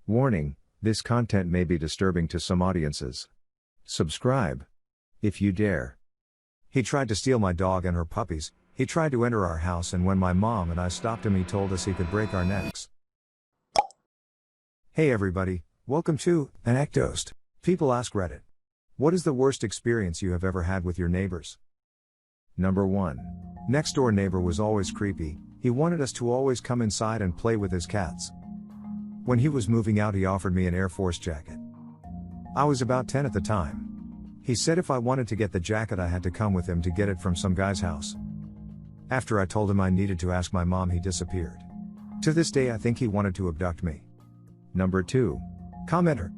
Warning, this content may be disturbing to some audiences. Subscribe. If you dare. He tried to steal my dog and her puppies. He tried to enter our house, and when my mom and I stopped him, he told us he could break our necks. Hey everybody, welcome to ANECDOSED. People ask Reddit. What is the worst experience you have ever had with your neighbors? Number 1. Next door neighbor was always creepy. He wanted us to always come inside and play with his cats. When he was moving out, he offered me an Air Force jacket. I was about 10 at the time. He said if I wanted to get the jacket I had to come with him to get it from some guy's house. After I told him I needed to ask my mom, he disappeared. To this day I think he wanted to abduct me. Number 2. Commenter.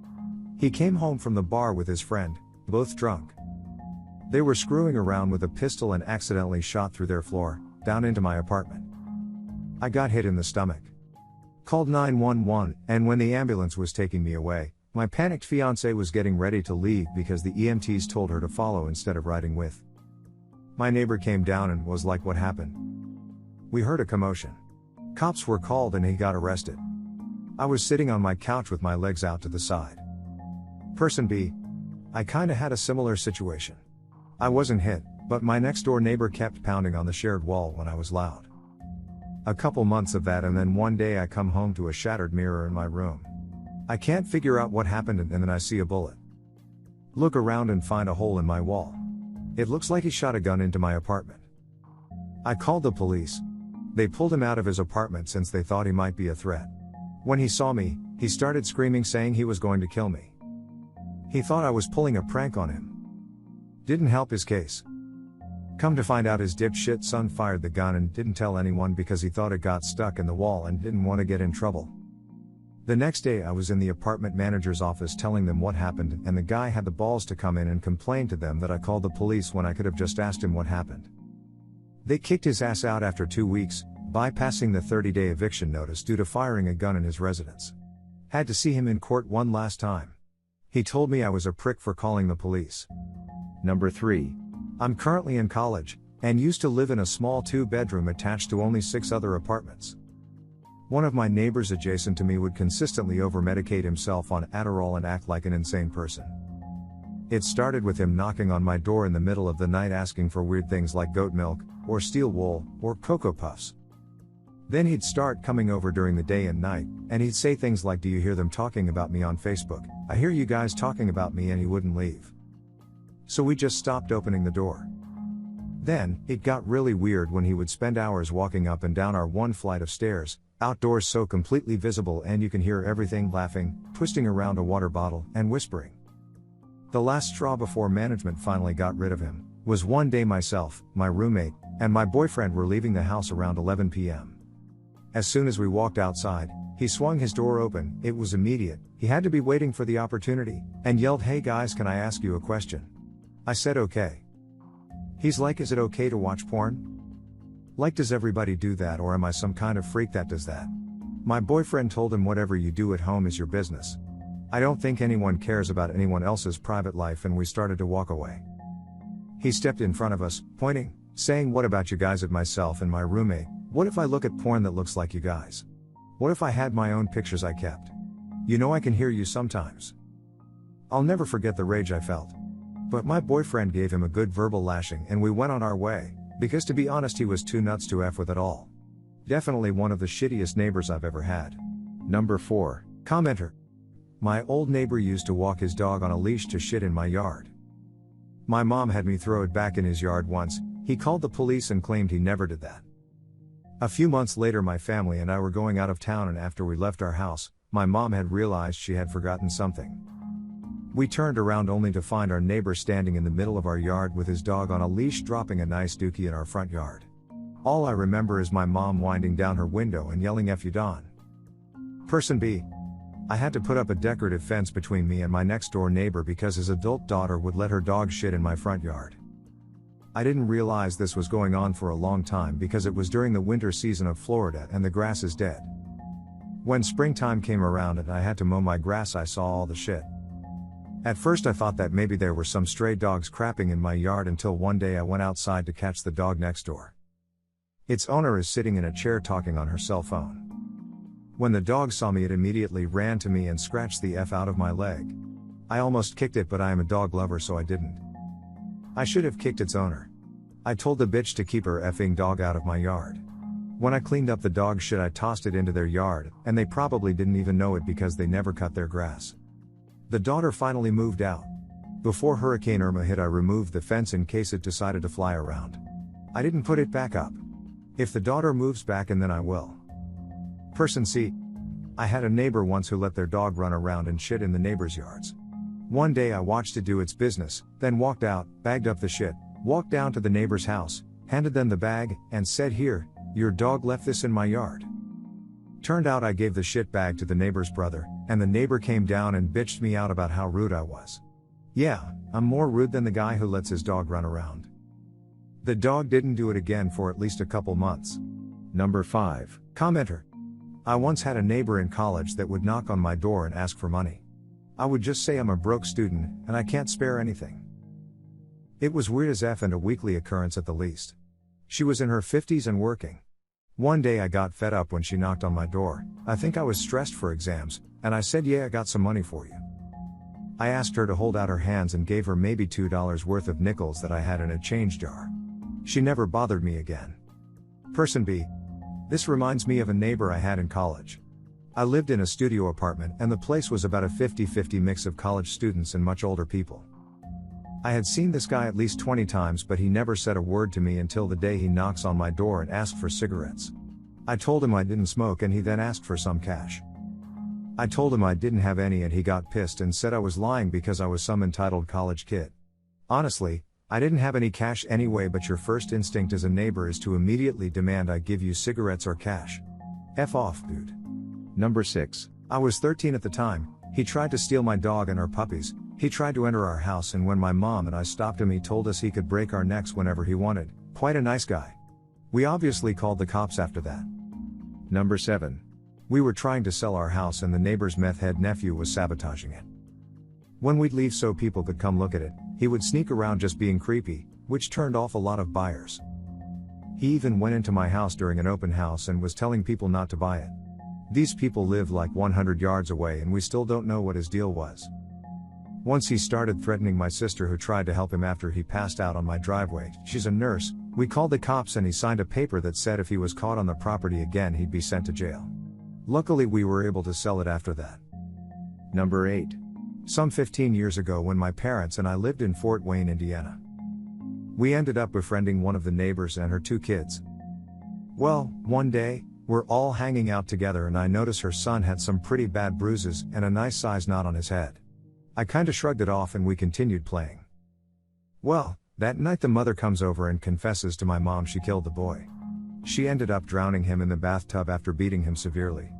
He came home from the bar with his friend, both drunk. They were screwing around with a pistol and accidentally shot through their floor, down into my apartment. I got hit in the stomach. Called 911, and when the ambulance was taking me away, my panicked fiancée was getting ready to leave because the EMTs told her to follow instead of riding with. My neighbor came down and was like, "What happened?" We heard a commotion. Cops were called and he got arrested. I was sitting on my couch with my legs out to the side. Person B. I kinda had a similar situation. I wasn't hit, but my next door neighbor kept pounding on the shared wall when I was loud. A couple months of that, and then one day I come home to a shattered mirror in my room. I can't figure out what happened, and then I see a bullet. Look around and find a hole in my wall. It looks like he shot a gun into my apartment. I called the police. They pulled him out of his apartment since they thought he might be a threat. When he saw me, he started screaming, saying he was going to kill me. He thought I was pulling a prank on him. Didn't help his case. Come to find out, his dipshit son fired the gun and didn't tell anyone because he thought it got stuck in the wall and didn't want to get in trouble. The next day I was in the apartment manager's office telling them what happened, and the guy had the balls to come in and complain to them that I called the police when I could have just asked him what happened. They kicked his ass out after 2 weeks, bypassing the 30-day eviction notice due to firing a gun in his residence. Had to see him in court one last time. He told me I was a prick for calling the police. Number 3. I'm currently in college, and used to live in a small 2-bedroom attached to only 6 other apartments. One of my neighbors adjacent to me would consistently over-medicate himself on Adderall and act like an insane person. It started with him knocking on my door in the middle of the night asking for weird things like goat milk, or steel wool, or Cocoa Puffs. Then he'd start coming over during the day and night, and he'd say things like, "Do you hear them talking about me on Facebook? I hear you guys talking about me," and he wouldn't leave. So we just stopped opening the door. Then, it got really weird when he would spend hours walking up and down our 1 flight of stairs, outdoors so completely visible and you can hear everything, laughing, twisting around a water bottle, and whispering. The last straw before management finally got rid of him, was one day myself, my roommate, and my boyfriend were leaving the house around 11 p.m. As soon as we walked outside, he swung his door open. It was immediate, he had to be waiting for the opportunity, and yelled, "Hey guys, can I ask you a question?" I said okay. He's like, "Is it okay to watch porn?" Like, does everybody do that, or am I some kind of freak that does that? My boyfriend told him, "Whatever you do at home is your business. I don't think anyone cares about anyone else's private life," and we started to walk away. He stepped in front of us, pointing, saying, "What about you guys?" At myself and my roommate. "What if I look at porn that looks like you guys? What if I had my own pictures I kept? You know I can hear you sometimes." I'll never forget the rage I felt. But my boyfriend gave him a good verbal lashing and we went on our way, because to be honest he was too nuts to F with at all. Definitely one of the shittiest neighbors I've ever had. Number 4. Commenter. My old neighbor used to walk his dog on a leash to shit in my yard. My mom had me throw it back in his yard once. He called the police and claimed he never did that. A few months later my family and I were going out of town, and after we left our house, my mom had realized she had forgotten something. We turned around only to find our neighbor standing in the middle of our yard with his dog on a leash dropping a nice dookie in our front yard. All I remember is my mom winding down her window and yelling, "F you, Don." Person B. I had to put up a decorative fence between me and my next door neighbor because his adult daughter would let her dog shit in my front yard. I didn't realize this was going on for a long time because it was during the winter season of Florida and the grass is dead. When springtime came around and I had to mow my grass, I saw all the shit. At first I thought that maybe there were some stray dogs crapping in my yard, until one day I went outside to catch the dog next door. Its owner is sitting in a chair talking on her cell phone. When the dog saw me, it immediately ran to me and scratched the F out of my leg. I almost kicked it, but I am a dog lover, so I didn't. I should have kicked its owner. I told the bitch to keep her effing dog out of my yard. When I cleaned up the dog shit, I tossed it into their yard, and they probably didn't even know it because they never cut their grass. The daughter finally moved out. Before Hurricane Irma hit, I removed the fence in case it decided to fly around. I didn't put it back up. If the daughter moves back in, then I will. Person C. I had a neighbor once who let their dog run around and shit in the neighbors' yards. One day I watched it do its business, then walked out, bagged up the shit, walked down to the neighbor's house, handed them the bag, and said, "Here, your dog left this in my yard." Turned out I gave the shit bag to the neighbor's brother, and the neighbor came down and bitched me out about how rude I was. Yeah, I'm more rude than the guy who lets his dog run around. The dog didn't do it again for at least a couple months. Number 5. Commenter. I once had a neighbor in college that would knock on my door and ask for money. I would just say I'm a broke student, and I can't spare anything. It was weird as F and a weekly occurrence at the least. She was in her 50s and working. One day I got fed up when she knocked on my door. I think I was stressed for exams, and I said, "Yeah, I got some money for you." I asked her to hold out her hands and gave her maybe $2 worth of nickels that I had in a change jar. She never bothered me again. Person B. This reminds me of a neighbor I had in college. I lived in a studio apartment, and the place was about a 50-50 mix of college students and much older people. I had seen this guy at least 20 times, but he never said a word to me until the day he knocks on my door and asked for cigarettes. I told him I didn't smoke, and he then asked for some cash. I told him I didn't have any, and he got pissed and said I was lying because I was some entitled college kid. Honestly, I didn't have any cash anyway, but your first instinct as a neighbor is to immediately demand I give you cigarettes or cash. F off, dude. Number 6. I was 13 at the time. He tried to steal my dog and our puppies. He tried to enter our house, and when my mom and I stopped him, he told us he could break our necks whenever he wanted. Quite a nice guy. We obviously called the cops after that. Number 7. We were trying to sell our house, and the neighbor's meth head nephew was sabotaging it. When we'd leave so people could come look at it, he would sneak around just being creepy, which turned off a lot of buyers. He even went into my house during an open house and was telling people not to buy it. These people live like 100 yards away, and we still don't know what his deal was. Once he started threatening my sister, who tried to help him after he passed out on my driveway. She's a nurse. We called the cops, and he signed a paper that said if he was caught on the property again, he'd be sent to jail. Luckily, we were able to sell it after that. Number 8. Some 15 years ago, when my parents and I lived in Fort Wayne, Indiana, we ended up befriending one of the neighbors and her 2 kids. Well, one day, we're all hanging out together, and I notice her son had some pretty bad bruises and a nice size knot on his head. I kinda shrugged it off, and we continued playing. Well, that night the mother comes over and confesses to my mom she killed the boy. She ended up drowning him in the bathtub after beating him severely.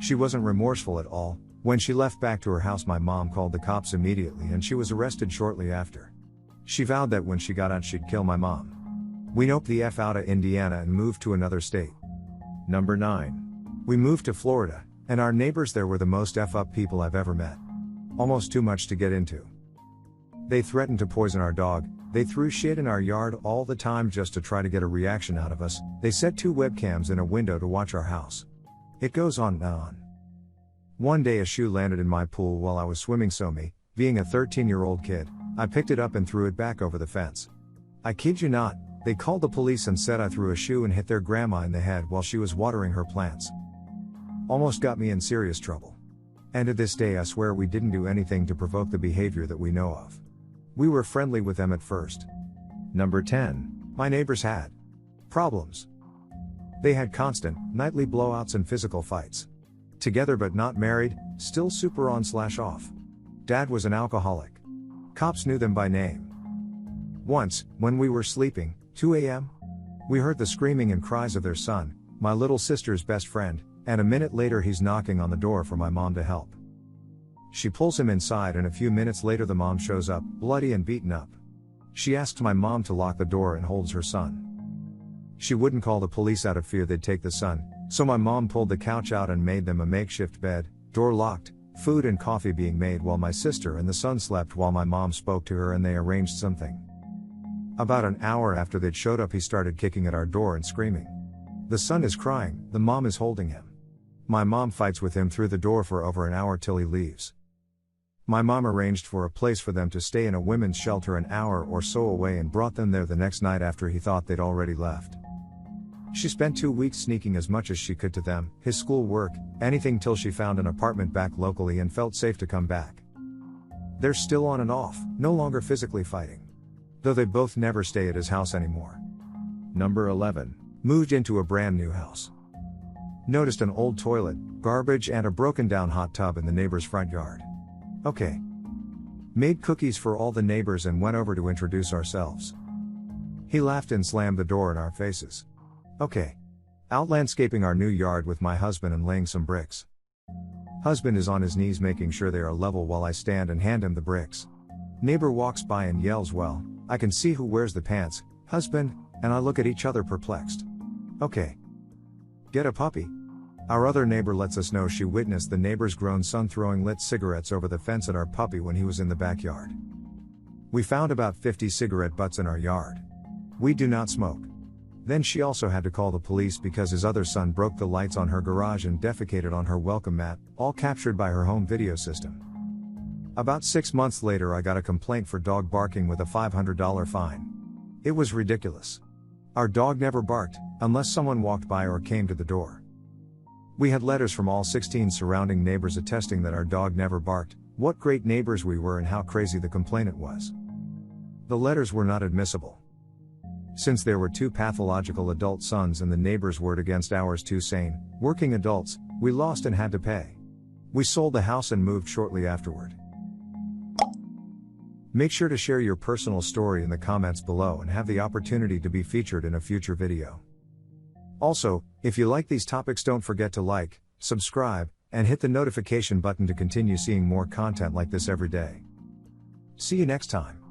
She wasn't remorseful at all. When she left back to her house, my mom called the cops immediately, and she was arrested shortly after. She vowed that when she got out she'd kill my mom. We noped the F out of Indiana and moved to another state. Number 9. We moved to Florida, and our neighbors there were the most F up people I've ever met. Almost too much to get into. They threatened to poison our dog. They threw shit in our yard all the time just to try to get a reaction out of us. They set 2 webcams in a window to watch our house. It goes on and on. One day a shoe landed in my pool while I was swimming, so me, being a 13-year-old kid, I picked it up and threw it back over the fence. I kid you not, they called the police and said I threw a shoe and hit their grandma in the head while she was watering her plants. Almost got me in serious trouble. And to this day I swear we didn't do anything to provoke the behavior that we know of. We were friendly with them at first. Number 10. My neighbors had problems. They had constant, nightly blowouts and physical fights. Together but not married, still super on/off. Dad was an alcoholic. Cops knew them by name. Once, when we were sleeping, 2 a.m., we heard the screaming and cries of their son, my little sister's best friend, and a minute later he's knocking on the door for my mom to help. She pulls him inside, and a few minutes later the mom shows up, bloody and beaten up. She asks my mom to lock the door and holds her son. She wouldn't call the police out of fear they'd take the son, so my mom pulled the couch out and made them a makeshift bed, door locked, food and coffee being made while my sister and the son slept while my mom spoke to her and they arranged something. About an hour after they'd showed up, he started kicking at our door and screaming. The son is crying, the mom is holding him. My mom fights with him through the door for over an hour till he leaves. My mom arranged for a place for them to stay in a women's shelter an hour or so away and brought them there the next night after he thought they'd already left. She spent 2 weeks sneaking as much as she could to them, his school work, anything till she found an apartment back locally and felt safe to come back. They're still on and off, no longer physically fighting. Though they both never stay at his house anymore. Number 11. Moved into a brand new house. Noticed an old toilet, garbage and a broken down hot tub in the neighbor's front yard. Okay. Made cookies for all the neighbors and went over to introduce ourselves. He laughed and slammed the door in our faces. Okay. Out landscaping our new yard with my husband and laying some bricks. Husband is on his knees making sure they are level while I stand and hand him the bricks. Neighbor walks by and yells, "Well, I can see who wears the pants, husband," and I look at each other perplexed. Okay. Get a puppy. Our other neighbor lets us know she witnessed the neighbor's grown son throwing lit cigarettes over the fence at our puppy when he was in the backyard. We found about 50 cigarette butts in our yard. We do not smoke. Then she also had to call the police because his other son broke the lights on her garage and defecated on her welcome mat, all captured by her home video system. About 6 months later I got a complaint for dog barking with a $500 fine. It was ridiculous. Our dog never barked, unless someone walked by or came to the door. We had letters from all 16 surrounding neighbors attesting that our dog never barked, what great neighbors we were and how crazy the complainant was. The letters were not admissible. Since there were 2 pathological adult sons and the neighbor's word against ours 2 sane, working adults, we lost and had to pay. We sold the house and moved shortly afterward. Make sure to share your personal story in the comments below and have the opportunity to be featured in a future video. Also, if you like these topics, don't forget to like, subscribe, and hit the notification button to continue seeing more content like this every day. See you next time.